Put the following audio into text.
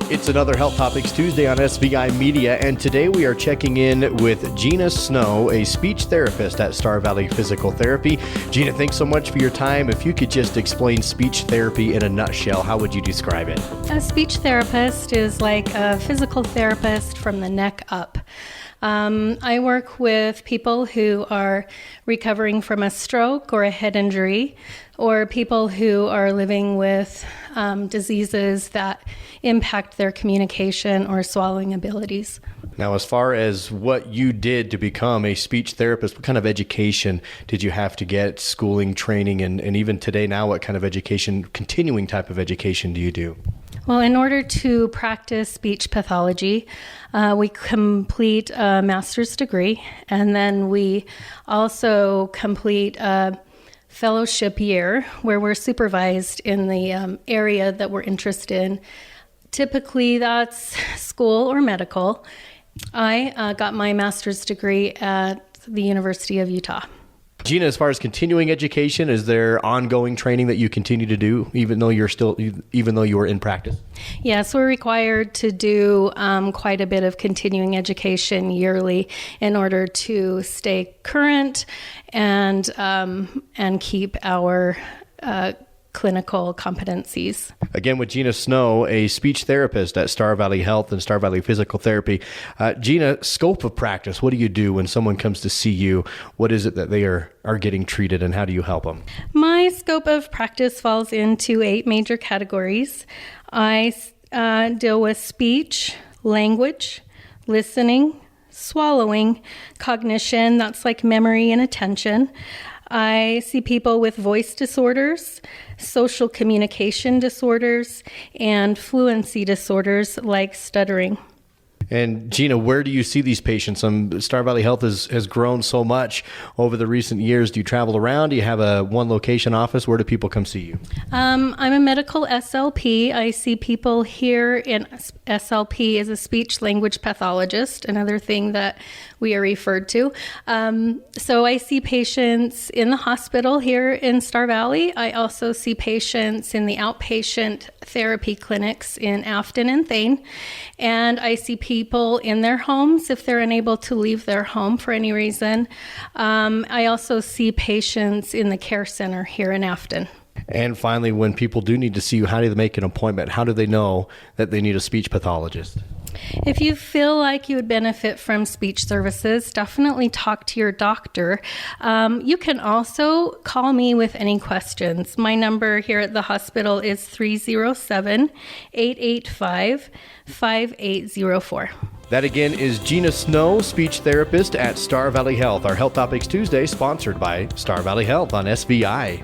It's another Health Topics Tuesday on SVI Media, and today we are checking in with Gina Snow, a speech therapist at Star Valley Physical Therapy. Gina, thanks so much for your time. If you could just explain speech therapy in a nutshell, how would you describe it? A speech therapist is like a physical therapist from the neck up. I work with people who are recovering from a stroke or a head injury, or people who are living with diseases that impact their communication or swallowing abilities. Now, as far as what you did to become a speech therapist, what kind of education did you have to get, schooling, training, and even today now, what kind of education, continuing type of education do you do? Well, in order to practice speech pathology, we complete a master's degree, and then we also complete a fellowship year where we're supervised in the area that we're interested in. Typically, that's school or medical. I got my master's degree at the University of Utah. Gina, as far as continuing education, is there ongoing training that you continue to do, even though you are in practice? Yes, we're required to do quite a bit of continuing education yearly in order to stay current and keep our clinical competencies. Again, with Gina Snow, a speech therapist at Star Valley Health and Star Valley Physical Therapy. Gina, scope of practice, what do you do when someone comes to see you? What is it that they are getting treated, and how do you help them? My scope of practice falls into 8 major categories. I deal with speech, language, listening, swallowing, cognition, that's like memory and attention. I see people with voice disorders, social communication disorders, and fluency disorders like stuttering. And Gina, where do you see these patients? Star Valley Health has grown so much over the recent years. Do you travel around? Do you have a one location office? Where do people come see you? I'm a medical SLP. I see people here in SLP as a speech language pathologist, another thing that we are referred to. So I see patients in the hospital here in Star Valley. I also see patients in the outpatient therapy clinics in Afton and Thane. And I see people in their homes if they're unable to leave their home for any reason. I also see patients in the care center here in Afton. And finally, when people do need to see you, how do they make an appointment? How do they know that they need a speech pathologist? If you feel like you would benefit from speech services, definitely talk to your doctor. You can also call me with any questions. My number here at the hospital is 307-885-5804. That again is Gina Snow, speech therapist at Star Valley Health. Our Health Topics Tuesday, sponsored by Star Valley Health on SVI.